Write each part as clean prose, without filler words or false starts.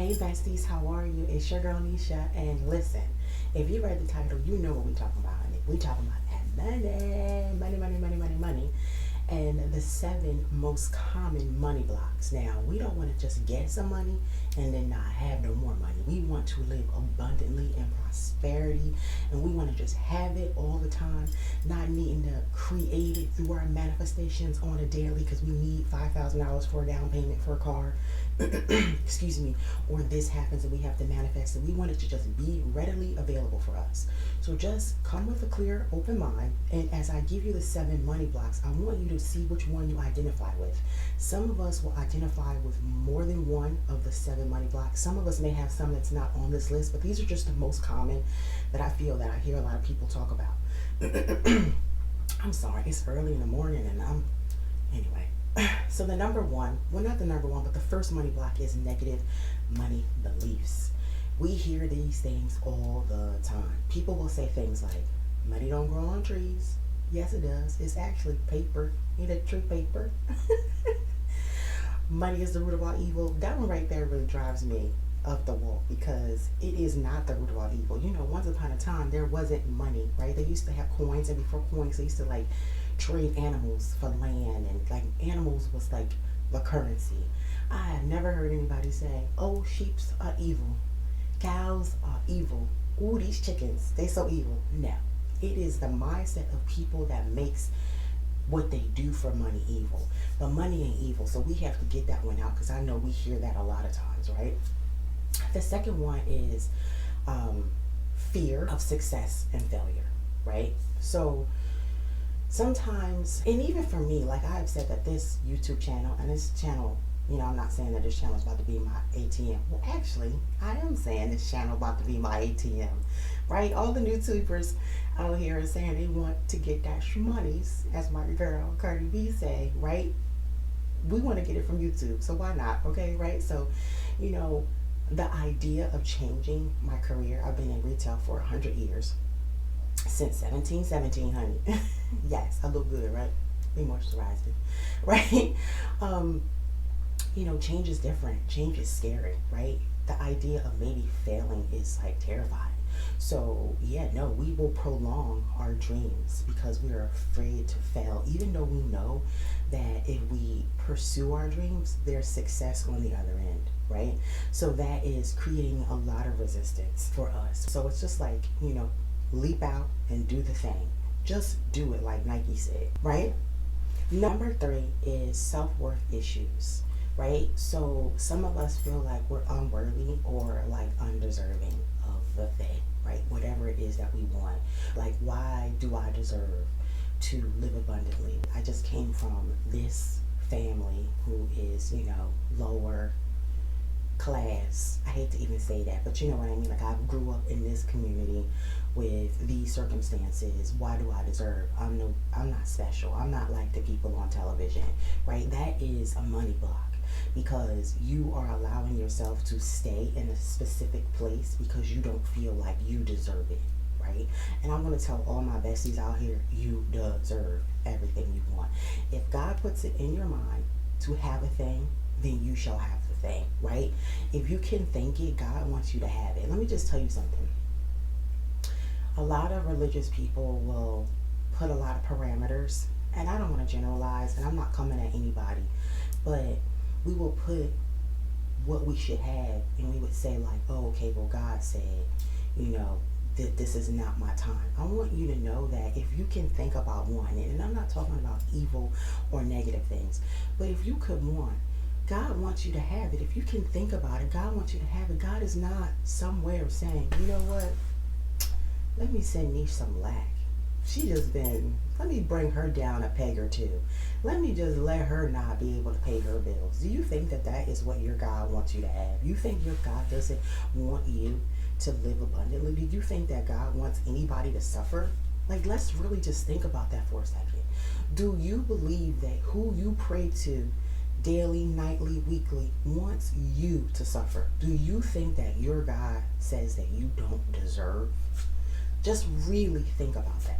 Hey besties, how are you? It's your girl Nisha, and listen, if you read the title, you know what we talking about, honey. We talking about that money, and the 7 most common money blocks. Now, we don't want to just get some money and then not have no more money. We want to live abundantly in prosperity, and we want to just have it all the time, not needing to create it through our manifestations on a daily because we need $5,000 for a down payment for a car. Excuse me, or this happens and we have to manifest it. We want it to just be readily available for us. So just come with a clear, open mind, and as I give you the 7 money blocks, I want you to see which one you identify with. Some of us will identify with more than one of the 7 money blocks. Some of us may have some that's not on this list, but these are just the most common that I feel that I hear a lot of people talk about. I'm sorry, it's early in the morning and anyway. So the number one, well, not the number one, but the first money block is negative money beliefs. We hear these things all the time. People will say things like, money don't grow on trees. Yes, it does. It's actually paper, electric paper. Money is the root of all evil. That one right there really drives me up the wall because it is not the root of all evil. You know, once upon a time, there wasn't money, right? They used to have coins, and before coins, they used to like trade animals for land, and like animals was like the currency. I have never heard anybody say, oh, sheeps are evil, cows are evil, ooh, these chickens, they so evil. No, it is the mindset of people that makes what they do for money evil. But money ain't evil, so we have to get that one out because I know we hear that a lot of times, right? The second one is fear of success and failure, right? So sometimes, and even for me, like I have said that this YouTube channel and this channel, you know, I'm not saying that this channel is about to be my ATM. Well, actually, I am saying this channel about to be my ATM, right? All the YouTubers out here are saying they want to get that shmonies, as my girl Cardi B say, right? We want to get it from YouTube, so why not, okay, right? So, you know, the idea of changing my career, I've been in retail for 100 years. Since 1717, honey. Yes, I look good, right? Be moisturized, right? You know, change is different. Change is scary, right? The idea of maybe failing is like terrifying. So yeah, no, we will prolong our dreams because we are afraid to fail, even though we know that if we pursue our dreams, there's success on the other end, right? So that is creating a lot of resistance for us. So it's just like, you know, leap out and do the thing. Just do it, like Nike said, right? Number 3 is self-worth issues, right? So some of us feel like we're unworthy or like undeserving of the thing, right? Whatever it is that we want. Like, why do I deserve to live abundantly? I just came from this family who is, you know, lower class. I hate to even say that, but you know what I mean. Like, I grew up in this community with these circumstances. Why do I deserve? I'm not special. I'm not like the people on television, right? That is a money block because you are allowing yourself to stay in a specific place because you don't feel like you deserve it, right? And I'm going to tell all my besties out here, you deserve everything you want. If God puts it in your mind to have a thing, then you shall have the thing, right? If you can think it, God wants you to have it. Let me just tell you something. A lot of religious people will put a lot of parameters, and I don't want to generalize, and I'm not coming at anybody, but we will put what we should have, and we would say like, oh, okay, well, God said, you know, this is not my time. I want you to know that if you can think about one, and I'm not talking about evil or negative things, but if you could want, God wants you to have it. If you can think about it, God wants you to have it. God is not somewhere saying, you know what, let me send Niche some lack. Let me bring her down a peg or two. Let me just let her not be able to pay her bills. Do you think that that is what your God wants you to have? You think your God doesn't want you to live abundantly? Do you think that God wants anybody to suffer? Like, let's really just think about that for a second. Do you believe that who you pray to daily, nightly, weekly wants you to suffer? Do you think that your God says that you don't deserve? Just really think about that.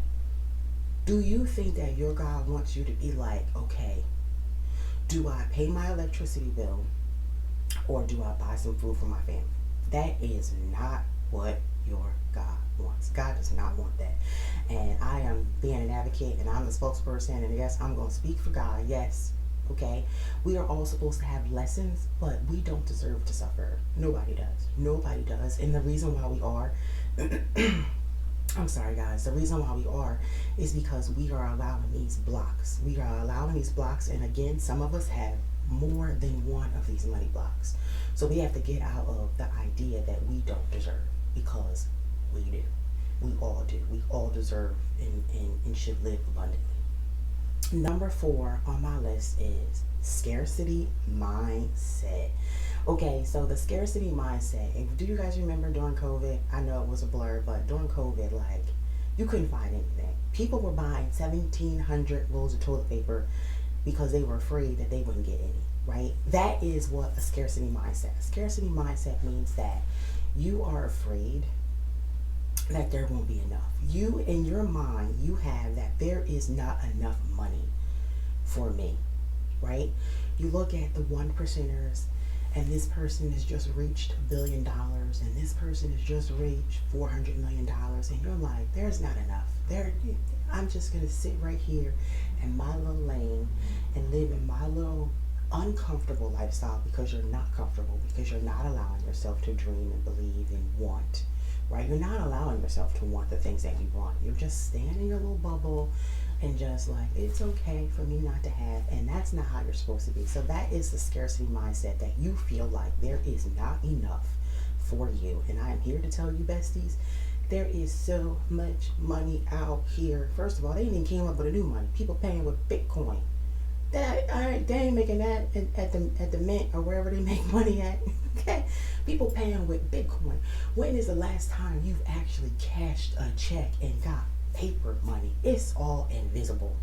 Do you think that your God wants you to be like, okay, do I pay my electricity bill Or do I buy some food for my family? That is not what your God wants. God does not want that. And I am being an advocate and I'm the spokesperson, and yes, I'm going to speak for God. Yes. Okay. We are all supposed to have lessons, but we don't deserve to suffer. Nobody does. Nobody does. And the reason why we are, I'm sorry, guys. The reason why we are is because we are allowing these blocks. We are allowing these blocks, and again, some of us have more than one of these money blocks. So we have to get out of the idea that we don't deserve, because we do. We all do. We all deserve and should live abundantly. Number 4 on my list is scarcity mindset. Okay, so the scarcity mindset. Do you guys remember during COVID? I know it was a blur, but during COVID, like, you couldn't find anything. People were buying 1,700 rolls of toilet paper because they were afraid that they wouldn't get any, right? That is what a scarcity mindset. Scarcity mindset means that you are afraid that there won't be enough. You, in your mind, you have that there is not enough money for me, right? You look at the one percenters, and this person has just reached $1 billion, and this person has just reached $400 million, and you're like, there's not enough. I'm just gonna sit right here in my little lane and live in my little uncomfortable lifestyle, because you're not comfortable, because you're not allowing yourself to dream and believe and want, right? You're not allowing yourself to want the things that you want. You're just staying in your little bubble and just like, it's okay for me not to have. And that's not how you're supposed to be. So that is the scarcity mindset, that you feel like there is not enough for you. And I am here to tell you, besties, there is so much money out here. First of all, they even came up with a new money. People paying with Bitcoin. They ain't making that at the mint or wherever they make money at. Okay, people paying with Bitcoin. When is the last time you've actually cashed a check and got paper money? It's all invisible.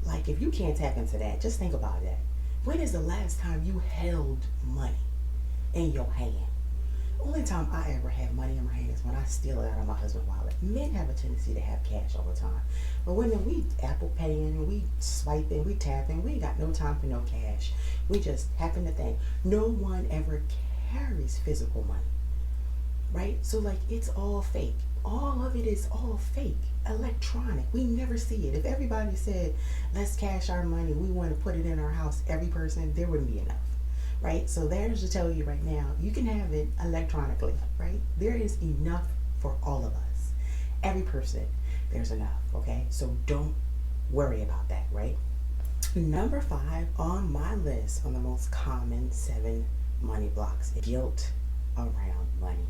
Like, if you can't tap into that, just think about that. When is the last time you held money in your hand? Only time I ever have money in my hand is when I steal it out of my husband's wallet. Men have a tendency to have cash all the time. But when we Apple paying and we swiping, we tapping, we ain't got no time for no cash. We just happen to think. No one ever carries physical money, right? So like, it's all fake. All of it is all fake, electronic. We never see it. If everybody said, let's cash our money, we want to put it in our house, every person, there wouldn't be enough. Right? So there's to tell you right now, you can have it electronically, right? There is enough for all of us. Every person, there's enough, okay? So don't worry about that, right? Number 5 on my list on the most common 7 money blocks, guilt around money,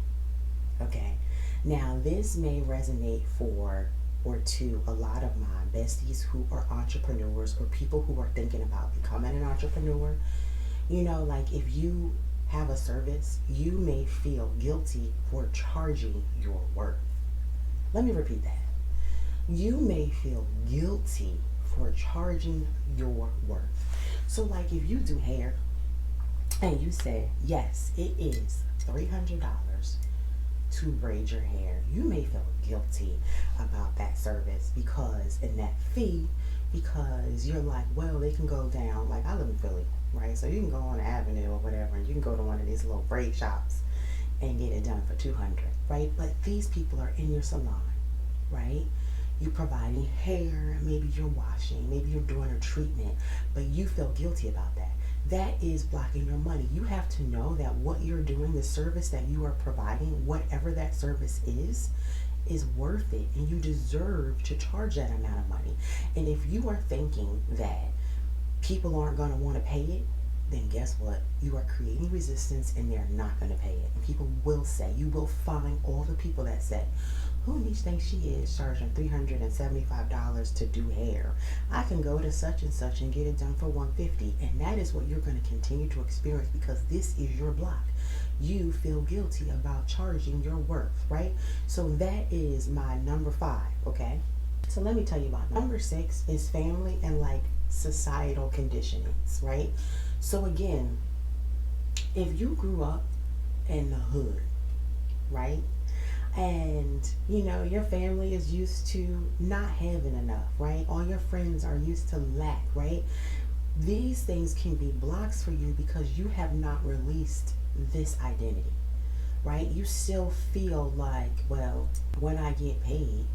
okay? Now, this may resonate for or to a lot of my besties who are entrepreneurs, or people who are thinking about becoming an entrepreneur. You know, like, if you have a service, you may feel guilty for charging your worth. Let me repeat that. You may feel guilty for charging your worth. So like, if you do hair and you say, yes, it is $300 to braid your hair, you may feel guilty about that service because in that fee, because you're like, well, they can go down, like, I live in Philly, right? So you can go on the avenue or whatever, and you can go to one of these little braid shops and get it done for $200, right? But these people are in your salon, right? You're providing hair, maybe you're washing, maybe you're doing a treatment, but you feel guilty about that. That is blocking your money. You have to know that what you're doing, the service that you are providing, whatever that service is worth it, and you deserve to charge that amount of money. And if you are thinking that people aren't going to want to pay it, then guess what? You are creating resistance, and they're not going to pay it. And people will say, you will find all the people that say, who needs thinks she is charging $375 to do hair? I can go to such and such and get it done for $150. And that is what you're going to continue to experience, because this is your block. You feel guilty about charging your worth, right? So that is my number 5, okay? So let me tell you about number 6 is family and like societal conditionings, right? So again, if you grew up in the hood, right? And you know, your family is used to not having enough, right? All your friends are used to lack, right? These things can be blocks for you because you have not released this identity, right? You still feel like, well, when I get paid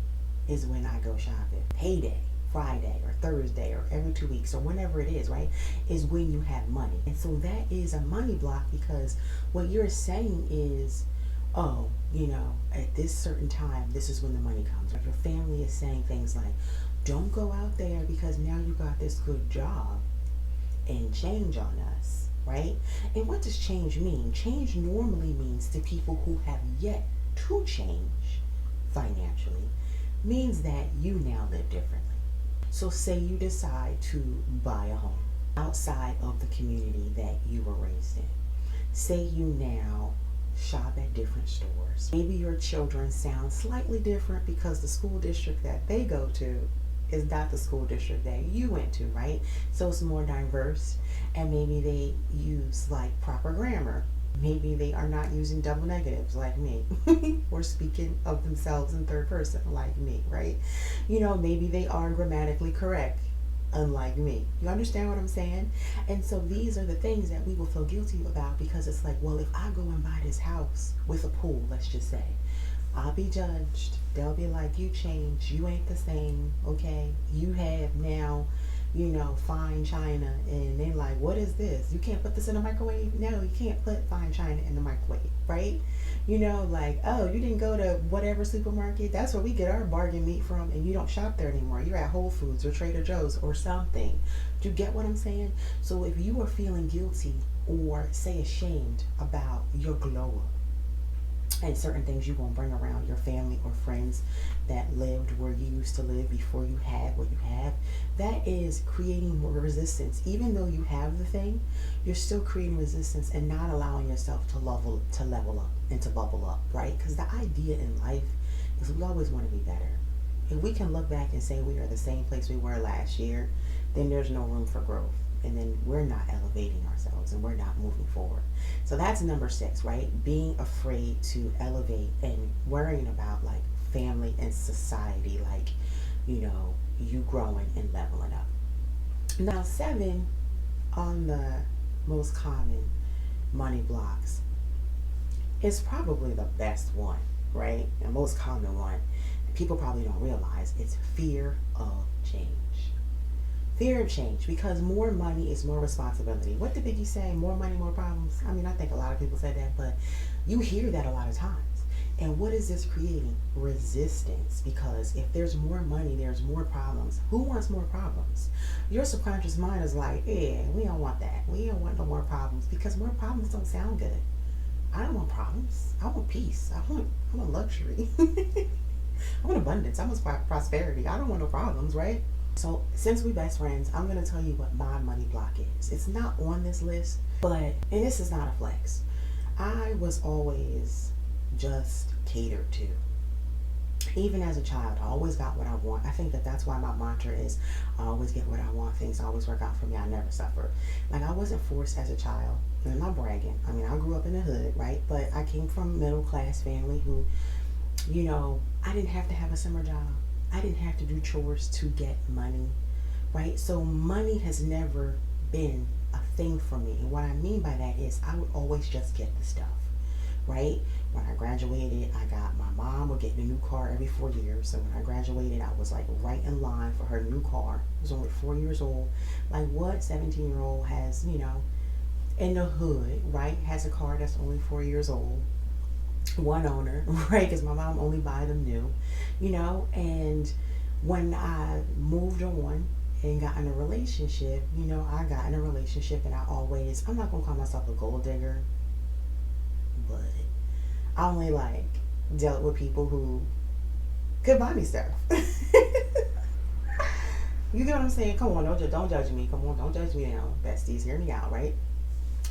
is when I go shopping. Payday, Friday or Thursday or every 2 weeks or whenever it is, right? Is when you have money. And so that is a money block because what you're saying is, oh, at this certain time, this is when the money comes. Like your family is saying things like, don't go out there because now you got this good job and change on us, right? And what does change mean? Change normally means to people who have yet to change financially, means that you now live differently. So say you decide to buy a home outside of the community that you were raised in. Say you now shop at different stores. Maybe your children sound slightly different because the school district that they go to is not the school district that you went to, right? So it's more diverse, and maybe they use like proper grammar. Maybe they are not using double negatives like me or speaking of themselves in third person like me, right? Maybe they are grammatically correct unlike me. You understand what I'm saying? And so these are the things that we will feel guilty about because it's like, well, if I go and buy this house with a pool, let's just say, I'll be judged. They'll be like, you changed. You ain't the same, okay? You have now, fine china. And they're like, what is this? You can't put this in the microwave? No, you can't put fine china in the microwave, right? Like, oh, you didn't go to whatever supermarket? That's where we get our bargain meat from, and you don't shop there anymore. You're at Whole Foods or Trader Joe's or something. Do you get what I'm saying? So if you are feeling guilty or, say, ashamed about your glow up, and certain things you won't bring around your family or friends that lived where you used to live before you had what you have, that is creating more resistance. Even though you have the thing, you're still creating resistance and not allowing yourself to level up and to bubble up, right? Because the idea in life is we always want to be better. If we can look back and say we are the same place we were last year, then there's no room for growth. And then we're not elevating ourselves and we're not moving forward. So that's number 6, right? Being afraid to elevate and worrying about like family and society, like, you growing and leveling up. Now 7 on the most common money blocks is probably the best one, right? The most common one. People probably don't realize it's fear of change. Fear of change, because more money is more responsibility. What did Biggie say? More money, more problems. I mean, I think a lot of people say that, but you hear that a lot of times. And what is this creating? Resistance. Because if there's more money, there's more problems. Who wants more problems? Your subconscious mind is like, yeah, we don't want that. We don't want no more problems, because more problems don't sound good. I don't want problems. I want peace. I want luxury. I want abundance. I want prosperity. I don't want no problems, right? So since we best friends, I'm going to tell you what my money block is. It's not on this list, and this is not a flex. I was always just catered to. Even as a child, I always got what I want. I think that's why my mantra is I always get what I want. Things always work out for me. I never suffer. Like, I wasn't forced as a child. And I'm not bragging. I mean, I grew up in the hood, right? But I came from a middle class family who, I didn't have to have a summer job. I didn't have to do chores to get money, right? So money has never been a thing for me. And what I mean by that is I would always just get the stuff, right? When I graduated, my mom would get a new car every 4 years. So when I graduated, I was like right in line for her new car. I was only 4 years old. Like, what 17-year-old has, in the hood, right, has a car that's only 4 years old? One owner, right? Because my mom only buy them new, and when I moved on and got in a relationship, I got in a relationship and I'm not going to call myself a gold digger, but I only dealt with people who could buy me stuff. You get what I'm saying? Come on, don't judge me. Come on, don't judge me now. Besties, hear me out, right?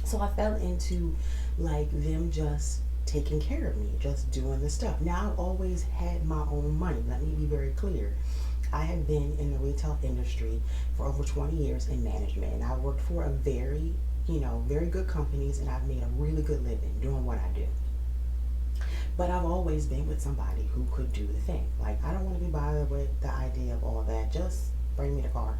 So I fell into them just taking care of me, just doing the stuff. Now, I've always had my own money. Let me be very clear. I have been in the retail industry for over 20 years in management, and I worked for a very good companies, and I've made a really good living doing what I do. But I've always been with somebody who could do the thing. Like, I don't want to be bothered with the idea of all that. Just bring me the car,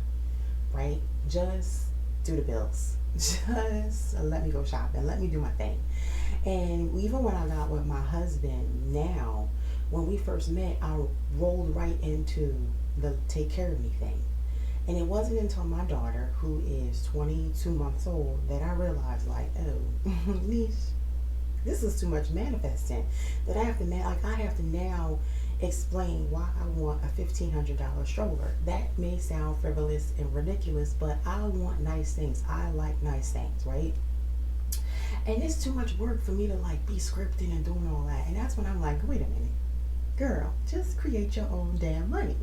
right? Just do the bills. Just let me go shopping. Let me do my thing. And even when I got with my husband now, when we first met, I rolled right into the take care of me thing. And it wasn't until my daughter, who is 22 months old, that I realized, like, oh, niche, this is too much manifesting. That I have to, I have to now explain why I want a $1,500 stroller. That may sound frivolous and ridiculous, but I want nice things. I like nice things, right? And it's too much work for me to like be scripting and doing all that. And that's when I'm like, wait a minute, girl, just create your own damn money.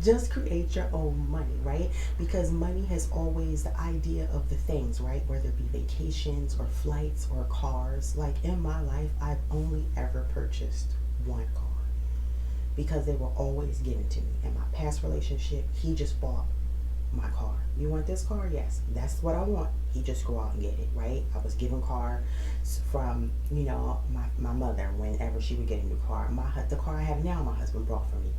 Just create your own money, right? Because money has always the idea of the things, right? Whether it be vacations or flights or cars. Like in my life, I've only ever purchased one car because they were always given to me. In my past relationship, he just bought my car. You want this car? Yes, that's what I want. He just go out and get it, right? I was given car from, my mother whenever she would get a new car. The car I have now, my husband brought for me.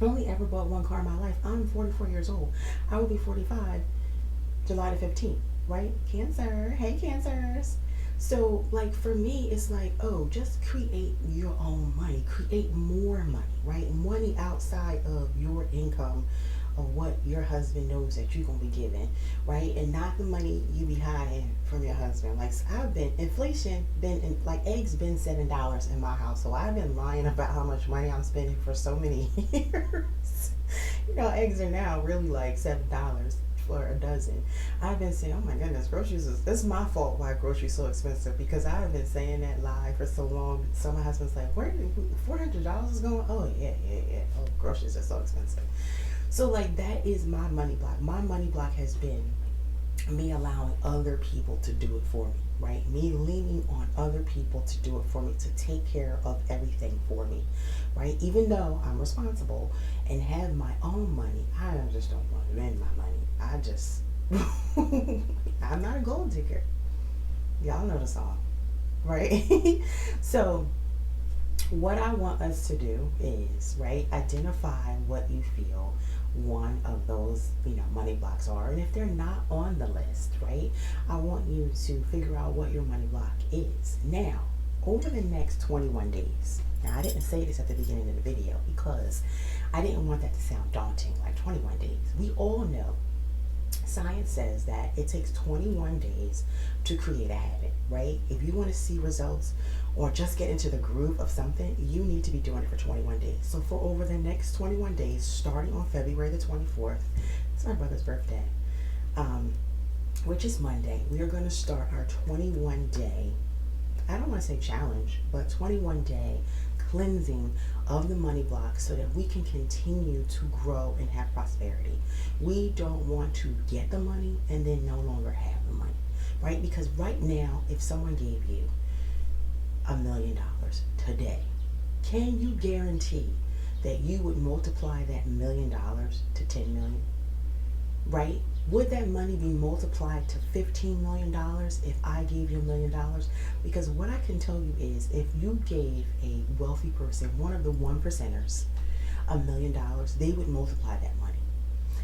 I only ever bought one car in my life. I'm 44 years old. I will be 45 July the 15th, right? Cancer. Hey, Cancers. So, like, for me, it's like, oh, just create your own money. Create more money, right? Money outside of your income or what your husband knows that you're going to be giving, right? And not the money you be hiding from your husband. Like, inflation like, eggs been $7 in my house. So I've been lying about how much money I'm spending for so many years. Eggs are now really like $7 for a dozen. I've been saying, oh my goodness, it's my fault why groceries so expensive, because I've been saying that lie for so long. So my husband's like, where did $400 is going? Oh yeah. Oh, groceries are so expensive. So like that is my money block. My money block has been me allowing other people to do it for me, right? Me leaning on other people to do it for me, to take care of everything for me, right? Even though I'm responsible and have my own money, I just don't want to spend my money. I'm not a gold digger. Y'all know the song, right? So what I want us to do is, right, identify what you feel one of those, money blocks are. And if they're not on the list, right, I want you to figure out what your money block is. Now, over the next 21 days, now I didn't say this at the beginning of the video because I didn't want that to sound daunting, like 21 days. We all know science says that it takes 21 days to create a habit, right? If you want to see results or just get into the groove of something, you need to be doing it for 21 days. So for over the next 21 days, starting on February the 24th, it's my brother's birthday, which is Monday, we are going to start our 21-day, I don't want to say challenge, but 21-day cleansing of the money block so that we can continue to grow and have prosperity. We don't want to get the money and then no longer have the money, right? Because right now, if someone gave you $1 million today, can you guarantee that you would multiply that $1 million to 10 million? Right? Would that money be multiplied to $15 million if I gave you $1 million? Because what I can tell you is, if you gave a wealthy person, one of the 1%ers, $1 million, they would multiply that money.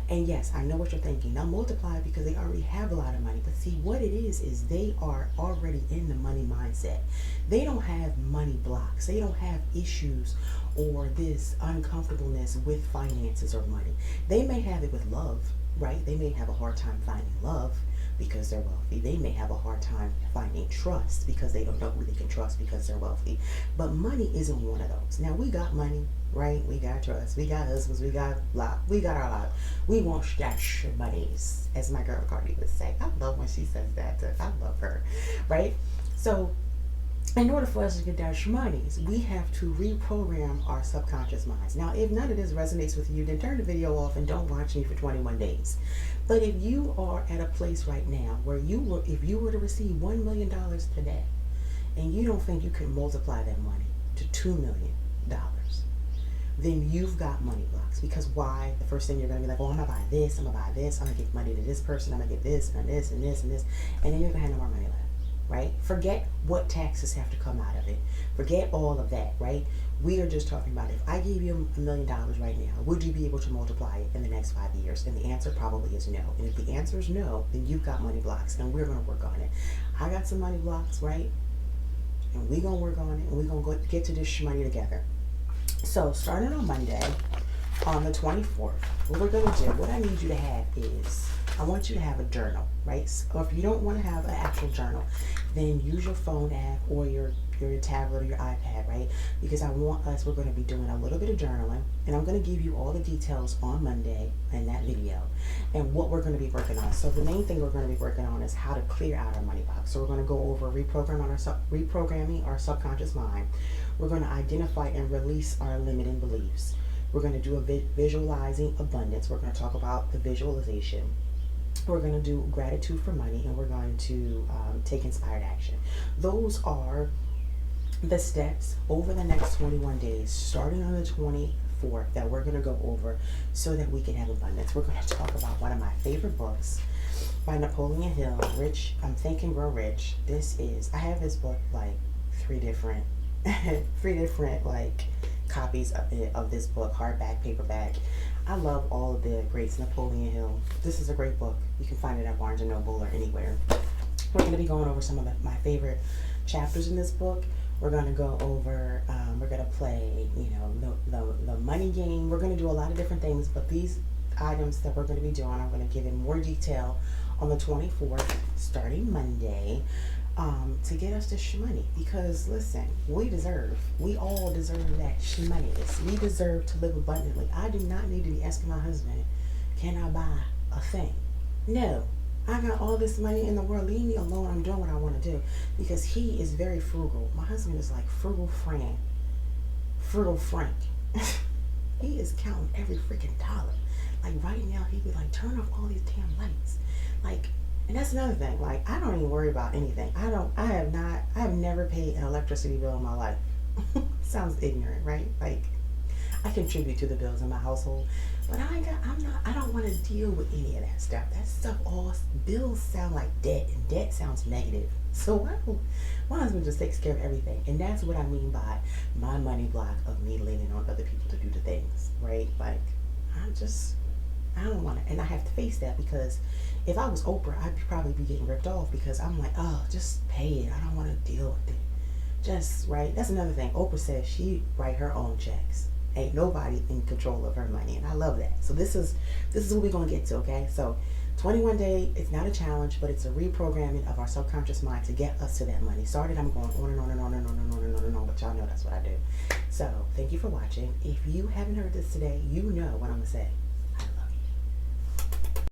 And yes, I know what you're thinking. Now multiply it because they already have a lot of money. But see, what it is they are already in the money mindset. They don't have money blocks. They don't have issues or this uncomfortableness with finances or money. They may have it with love, right? They may have a hard time finding love because they're wealthy. They may have a hard time finding trust because they don't know who they can trust because they're wealthy. But money isn't one of those. Now, we got money, right? We got trust. We got husbands. We got our lot. We want stash monies, as my girl Cardi would say. I love when she says that. I love her, right? So in order for us to get that monies, we have to reprogram our subconscious minds. Now, if none of this resonates with you, then turn the video off and don't watch me for 21 days. But if you are at a place right now where if you were to receive $1 million today, and you don't think you can multiply that money to $2 million, then you've got money blocks. Because why? The first thing you're going to be like, oh, I'm going to buy this, I'm going to buy this, I'm going to give money to this person, I'm going to give this and this and this and this, and then you're going to have no more money left. right? Forget what taxes have to come out of it. Forget all of that, right? We are just talking about if I gave you $1 million right now, would you be able to multiply it in the next 5 years? And the answer probably is no. And if the answer is no, then you've got money blocks, and we're going to work on it. I got some money blocks, right? And we're going to work on it, and we're going to get to this money together. So starting on Monday, on the 24th, what we're going to do, what I need you to have is, I want you to have a journal, right? So if you don't want to have an actual journal, then use your phone app or your tablet or your iPad, right? Because we're going to be doing a little bit of journaling, and I'm going to give you all the details on Monday in that video and what we're going to be working on. So the main thing we're going to be working on is how to clear out our money box. So we're going to go over reprogramming our subconscious mind. We're going to identify and release our limiting beliefs. We're going to do a visualizing abundance. We're going to talk about the visualization. We're going to do gratitude for money, and we're going to take inspired action. Those are the steps over the next 21 days, starting on the 24th, that we're going to go over so that we can have abundance. We're going to talk about one of my favorite books by Napoleon Hill, Think and Grow Rich. I have this book like three different like copies of this book, hardback, paperback. I love all of the greats. Napoleon Hill. This is a great book. You can find it at Barnes & Noble or anywhere. We're going to be going over some of my favorite chapters in this book. We're going to go over, we're going to play, the money game. We're going to do a lot of different things, but these items that we're going to be doing, I'm going to give in more detail on the 24th, starting Monday, to get us to shmoney. Because listen, we all deserve that shmoney. We deserve to live abundantly. I do not need to be asking my husband, can I buy a thing? No. I got all this money in the world. Leave me alone. I'm doing what I want to do. Because he is very frugal. My husband is like Frugal Frank. He is counting every freaking dollar. Like right now, he'd be like, turn off all these damn lights. Like, and that's another thing. Like, I don't even worry about anything. I have never paid an electricity bill in my life. Sounds ignorant, right? Like, I contribute to the bills in my household, but I don't want to deal with any of that stuff. That stuff, all bills sound like debt, and debt sounds negative. So my husband just takes care of everything. And that's what I mean by my money block of me leaning on other people to do the things, right? Like, I don't want to, and I have to face that, because if I was Oprah, I'd probably be getting ripped off, because I'm like, oh, just pay it. I don't want to deal with it. Just, right? That's another thing. Oprah says she write her own checks. Ain't nobody in control of her money, and I love that. So this is what we're going to get to, okay? So 21 day, it's not a challenge, but it's a reprogramming of our subconscious mind to get us to that money. Sorry that I'm going on and on and on and on and on and on and on, but y'all know that's what I do. So thank you for watching. If you haven't heard this today, you know what I'm going to say.